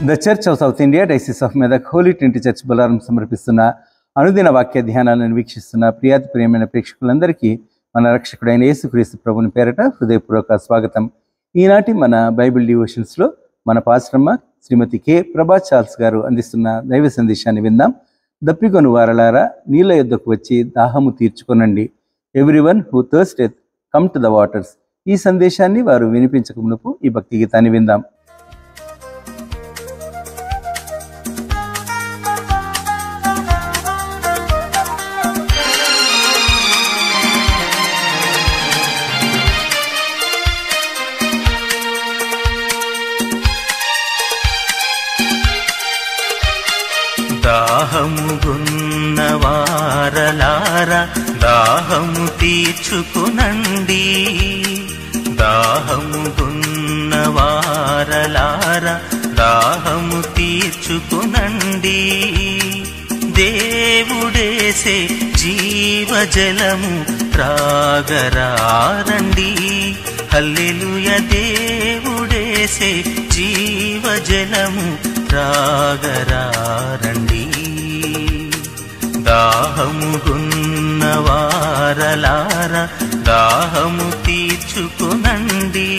The Church of South India Diocese of Medak Holy Trinity Church Bolarum సమర్పిస్తున్న అనుదిన వాక్య ధ్యానాలను వీక్షిస్తున్న ప్రియమైన ప్రేక్షకులందరికీ మన రక్షకుడైన యేసుక్రీస్తు ప్రభుని పేరట హృదయపూర్వక స్వాగతం. ఈనాటి మన బైబిల్ డివోషన్స్లో మన పాస్టరమ్మ శ్రీమతి కె ప్రభా చార్ల్స్ గారు అందిస్తున్న దైవ సందేశాన్ని విందాం. దప్పికొను వారలారా నీళ్ళ యొద్దకు వచ్చి దాహము తీర్చుకొనండి. Everyone who thirsteth come to the waters. ఈ సందేశాన్ని వారు వినిపించక మునుపు ఈ భక్తి గీతాన్ని విందాం. దాహము గున్నవారలారా దాహము తీర్చుకునండి. దాహము గున్నవారలారా దాహము తీర్చుకునండి. దేవుడేసే జీవజలము త్రాగరారండి. హల్లెలూయా, దేవుడేసే జీవజలము త్రాగరారండి. దాహము గున్నవారలారా దాహము తీర్చుకునండి.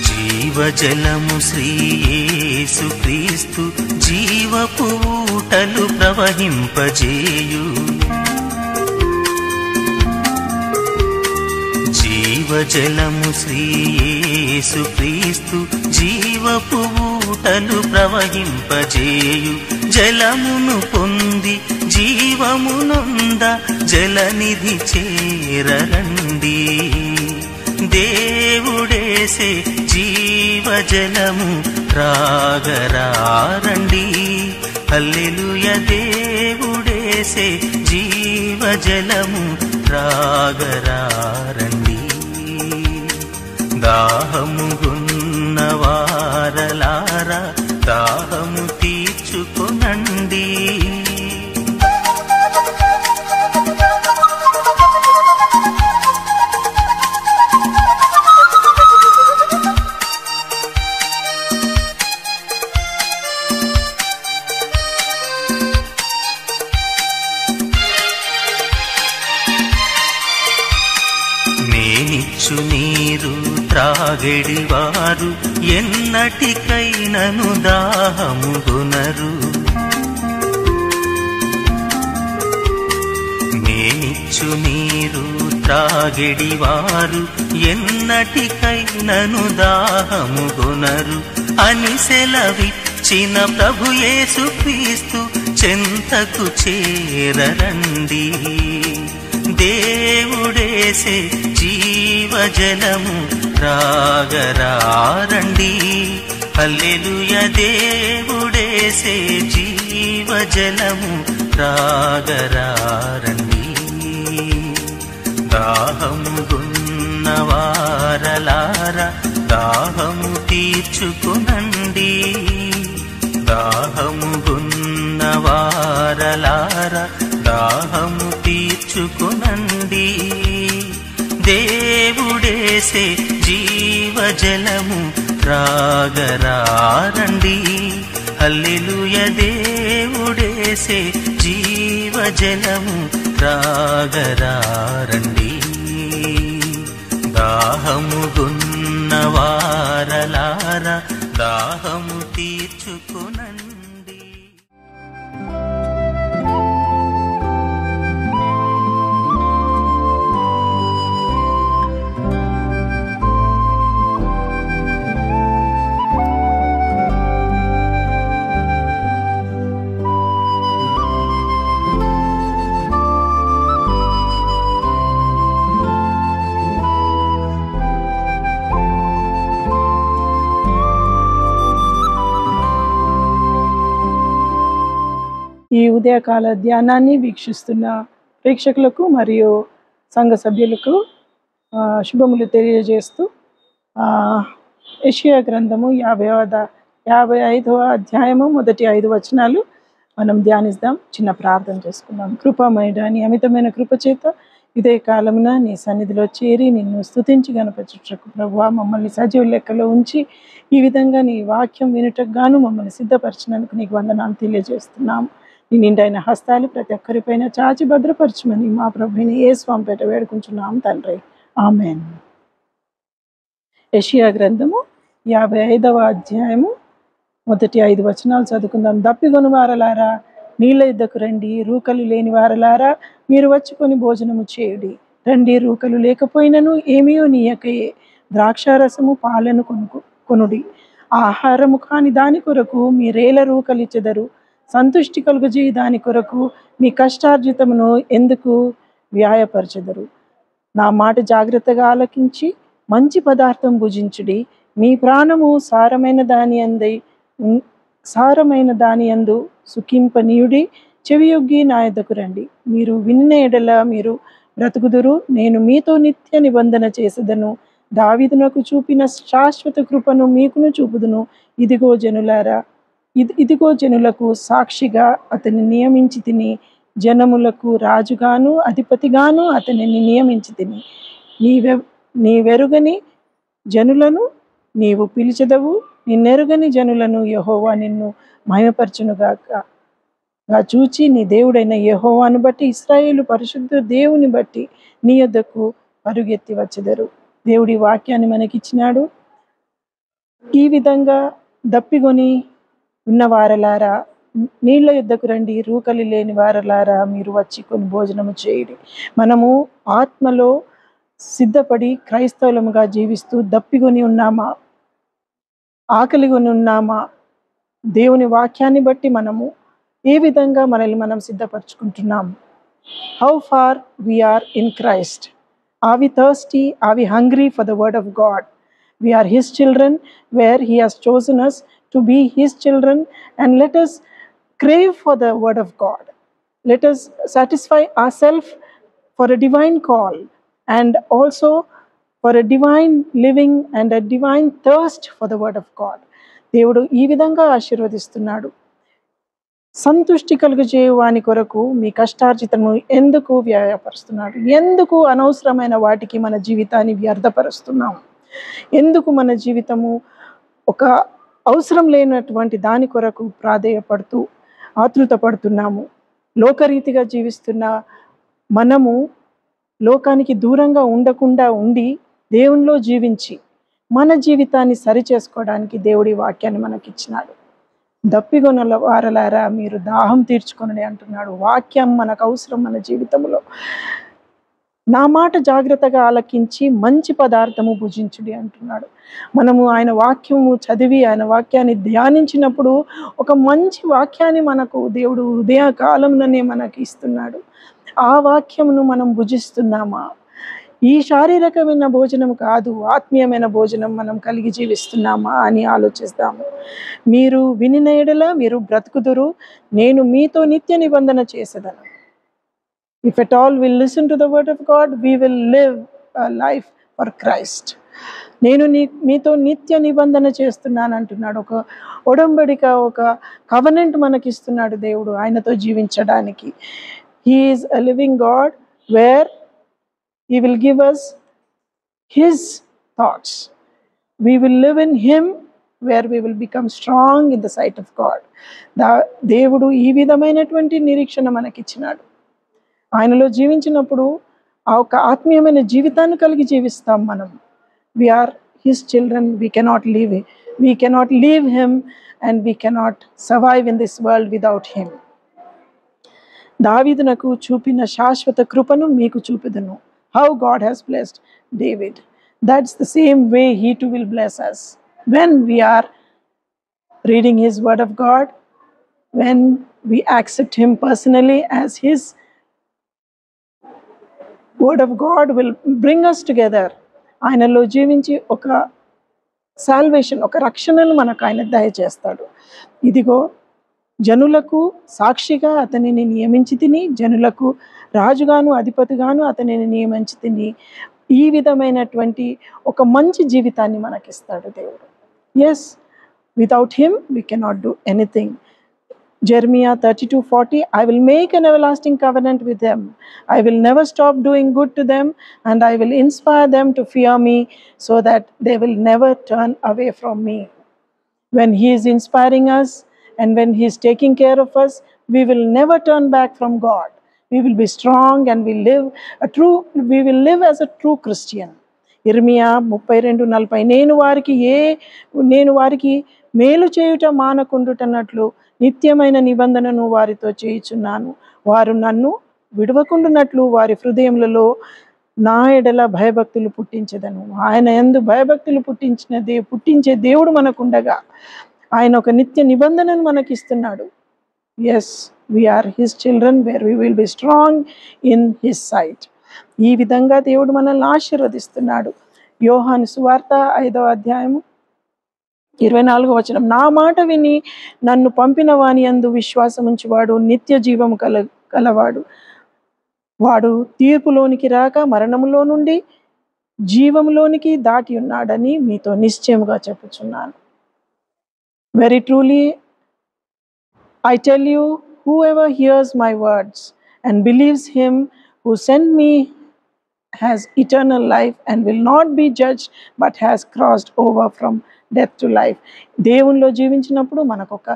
జీవజలము శ్రీ యేసుక్రీస్తు జీవపు ఊటలు ప్రవహింపజేయు. జీవజలము శ్రీ యేసుక్రీస్తు జీవపు ఊటలు ప్రవహింపజేయు. జలమును పొంది జీవమునొంద జలనిధి చేరరండి. దేవుడేసే జీవజలము త్రాగరారండి. హల్లెలూయా, దేవుడేసే జీవజలము త్రాగరారండి. దాహము గున్నవారలారా దాహము తీర్చుకొనండి. నేనిచ్చు నీరు త్రాగెడివారు ఎన్నటికైనను దాహము గొనరు. నేనిచ్చు నీరు త్రాగెడివారు ఎన్నటికైనను దాహము గొనరు అని సెలవిచ్చిన ప్రభు యేసుక్రీస్తు చెంతకు చేరరండి. దేవుడేసే జీవజలము త్రాగరారండి. హల్లెలూయా, దేవుడేసే జీవజలము త్రాగరారండి. దాహము గున్నవారలారా దాహము తీర్చుకునండి. దాహము గున్నవారలారా దాహము తీర్చుకునండి. దేవుడేసే జీవజలము త్రాగరారండి. హల్లెలూయా, దేవుడేసే జీవజలము త్రాగరారండి. దాహము గున్నవారలారా దాహము తీర్చుకునండి. ఈ ఉదయకాల ధ్యానాన్ని వీక్షిస్తున్న ప్రేక్షకులకు మరియు సంఘ సభ్యులకు శుభములు తెలియజేస్తూ యెషయా గ్రంథము 55వ అధ్యాయము మొదటి 5 వచనాలు మనం ధ్యానిద్దాం. చిన్న ప్రార్థన చేసుకుందాం. కృపామయుడా, నీ అమితమైన కృప చేత ఇదే కాలమున నీ సన్నిధిలో చేరి నిన్ను స్తుతించి గణపరచుటకు ప్రభువా మమ్మల్ని సజీవ లెక్కలో ఉంచి ఈ విధంగా నీ వాక్యం వినుటకు గాను మమ్మల్ని సిద్ధపరచినందుకు నీకు వందనాలు తెలియజేస్తున్నాం. నీ నిండైన హస్తాలు ప్రతి ఒక్కరిపైన చాచి భద్రపరచమని మా ప్రభుని యేసు పేట వేడుకుంటున్నాం తండ్రి. ఆమేన్. యెషయా గ్రంథము 55వ అధ్యాయము మొదటి 5 వచనాలు చదువుకుందాం. దప్పిగొను వారలారా నీళ్ళ యుద్ధకు రండి, రూకలు లేని వారలారా మీరు వచ్చుకొని భోజనము చేయుడి. రండి, రూకలు లేకపోయినను ఏమీయో నీయకయే ద్రాక్షారసము పాలను కొనుడి. ఆహారము కాని దాని కొరకు మీరేల రూకలు ఇచ్చెదరు. సంతుష్టి కలుగజేయి దాని కొరకు మీ కష్టార్జితమును ఎందుకు వ్యాయపరచెదరు. నా మాట జాగ్రత్తగా ఆలకించి మంచి పదార్థం భుజించుడి. మీ ప్రాణము సారమైన దాని యందు సుఖింపనీయుడి. చెవియొగ్గి నా యొద్దకు రండి. మీరు వినిన ఎడల మీరు బ్రతుకుదురు. నేను మీతో నిత్య నిబంధన చేసేదను. దావీదునకు చూపిన శాశ్వత కృపను మీకును చూపుదును. ఇదిగో జనులకు సాక్షిగా అతన్ని నియమించి తిని, జనములకు రాజుగాను అధిపతిగాను అతనిని నియమించి తిని. నీవెరుగని జనులను నీవు పిలిచెదవు. నిన్నెరుగని జనులను యెహోవా నిన్ను మహిమపరచునుగాక. చూచి నీ దేవుడైన యెహోవాను బట్టి ఇశ్రాయేలు పరిశుద్ధ దేవుని బట్టి నీ యొద్దకు పరుగెత్తి వచ్చెదరు. దేవుడి వాక్యాన్ని మనకిచ్చినాడు. ఈ విధంగా దప్పిగొని ఉన్న వారలారా నీళ్ళ యుద్ధకు రండి, రూకలి లేని వారలారా మీరు వచ్చి కొన్ని భోజనము చేయుడి. మనము ఆత్మలో సిద్ధపడి క్రైస్తవులముగా జీవిస్తూ దప్పిగొని ఉన్నామా, ఆకలిగొని ఉన్నామా? దేవుని వాక్యాన్ని బట్టి మనము ఏ విధంగా మనల్ని మనం సిద్ధపరచుకుంటున్నాము? How far we are in Christ? Are we thirsty? Are we hungry for the word of God? We are his children, where he has chosen us to be his children, and let us crave for the word of God. Let us satisfy ourselves for a divine call and also for a divine living and a divine thirst for the word of God. దేవుడు ఈ విధంగా ఆశీర్వదిస్తున్నాడు. సంతుష్టి కలుగజేయు వాని కొరకు మీ కష్టార్జితము ఎందుకు వ్యాయపరుస్తున్నాడు? ఎందుకు అనవసరమైన వాటికి మన జీవితాన్ని వ్యర్థపరుస్తున్నాం? ఎందుకు మన జీవితము ఒక అవసరం లేనటువంటి దాని కొరకు ప్రాధేయపడుతూ ఆతృత పడుతున్నాము? లోకరీతిగా జీవిస్తున్న మనము లోకానికి దూరంగా ఉండకుండా ఉండి దేవునిలో జీవించి మన జీవితాన్ని సరిచేసుకోవడానికి దేవుడి వాక్యాన్ని మనకిచ్చినాడు. దప్పిగొన్న వారలారా మీరు దాహం తీర్చుకొనని అంటున్నాడు. వాక్యం మనకు అవసరం మన జీవితంలో. నా మాట జాగ్రత్తగా ఆలకించి మంచి పదార్థము భుజించుడి అంటున్నాడు. మనము ఆయన వాక్యము చదివి ఆయన వాక్యాన్ని ధ్యానించినప్పుడు ఒక మంచి వాక్యాన్ని మనకు దేవుడు ఉదయకాలంలోనే మనకి ఇస్తున్నాడు. ఆ వాక్యమును మనం భుజిస్తున్నామా? ఈ శారీరకమైన భోజనం కాదు, ఆత్మీయమైన భోజనం మనం కలిగి జీవిస్తున్నామా అని ఆలోచిస్తాము. మీరు వినిన ఎడల మీరు బ్రతుకుదురు. నేను మీతో నిత్య నిబంధన చేసేదను. If at all we'll listen to the word of God, we will live a life for Christ. నేను మీతో నిత్య నిబంధన చేస్తున్నాను అంటున్నాడు. ఒక ఒడంబడిక, ఒక కవనెంట్ మనకిస్తున్నాడు దేవుడు ఆయనతో జీవించడానికి. He is a living God where He will give us His thoughts. We will live in Him where we will become strong in the sight of God. దేవుడు ఈ విధమైనటువంటి నిరీక్షణ మనకిచ్చినాడు. ఆయనలో జీవించినప్పుడు ఆ ఒక ఆత్మీయమైన జీవితాన్ని కలిగి జీవిస్తాం మనం. We are His children. We cannot leave Him and we cannot survive in this world without Him. దావీదునకు చూపిన శాశ్వత కృపను మీకు చూపెదను. How God has blessed David. That's the same way He too will bless us. When we are reading His word of God, when we accept Him personally as His word of God will bring us together. ఆయనలో జీవించి ఒక salvation, ఒక రక్షణను మనకు ఆయన దయచేస్తాడు. ఇదిగో జనులకు సాక్షిగా అతనిని నియమించి తిని, జనులకు రాజుగాను అధిపతిగాను అతనిని నియమించి తిని, ఈ విధమైనటువంటి ఒక మంచి జీవితాన్ని మనకిస్తాడు దేవుడు. Yes, without him we cannot do anything. Jeremiah 32:40, I will make an everlasting covenant with them. I will never stop doing good to them, and I will inspire them to fear me, so that they will never turn away from me. When he is inspiring us and when he is taking care of us, we will never turn back from God. We will be strong and we will live as a true Christian. ఇర్మియా 32:40, నేను వారికి మేలు చేయుట మానకుండుటన్నట్లు నిత్యమైన నిబంధనను వారితో చేయుచున్నాను. వారు నన్ను విడవకుండునట్లు వారి హృదయములలో నా ఎడల భయభక్తులు పుట్టించెదను. ఆయన యందు భయభక్తులు పుట్టించే దేవుడు మనకుండగా ఆయన ఒక నిత్య నిబంధనను మనకిస్తున్నాడు. Yes, we are his children where we will be strong in his sight. ఈ విధంగా దేవుడు మనల్ని ఆశీర్వదిస్తున్నాడు. యోహాను సువార్త 5వ అధ్యాయము 24వ వచనం, నా మాట విని నన్ను పంపిన వాని యందు విశ్వాసముంచువాడు నిత్య జీవము కలవాడు. వాడు తీర్పులోనికి రాక మరణములో నుండి జీవములోనికి దాటి ఉన్నాడని మీతో నిశ్చయముగా చెప్పుచున్నాను. Very truly I tell you, whoever hears my words and believes him who sent me has eternal life and will not be judged, but has crossed over from death to life. దేవునిలో జీవించినప్పుడు మనకు ఒక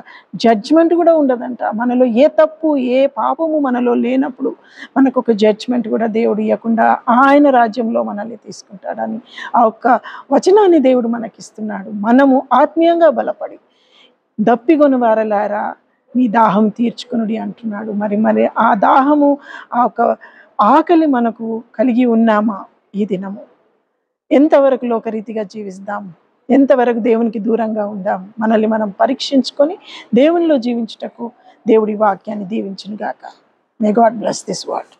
judgement కూడా ఉండదంట. మనలో ఏ తప్పు ఏ పాపము మనలో లేనప్పుడు మనకు ఒక జడ్జ్మెంట్ కూడా దేవుడు ఇవ్వకుండా ఆయన రాజ్యంలో మనల్ని తీసుకుంటాడని ఆ ఒక్క వచనాన్ని దేవుడు మనకిస్తున్నాడు. మనము ఆత్మీయంగా బలపడి దప్పిగొని వారలారా మీ దాహం తీర్చుకునుడి అంటున్నాడు. మరి ఆ దాహము ఆ ఒక ఆకలి మనకు కలిగి ఉన్నామా? ఈ దినము ఎంతవరకు లోకరీతిగా జీవిస్తాం, ఎంతవరకు దేవునికి దూరంగా ఉందాం? మనల్ని మనం పరీక్షించుకొని దేవునిలో జీవించుటకు దేవుడి వాక్యాన్ని దీవించును గాక. May God bless this word.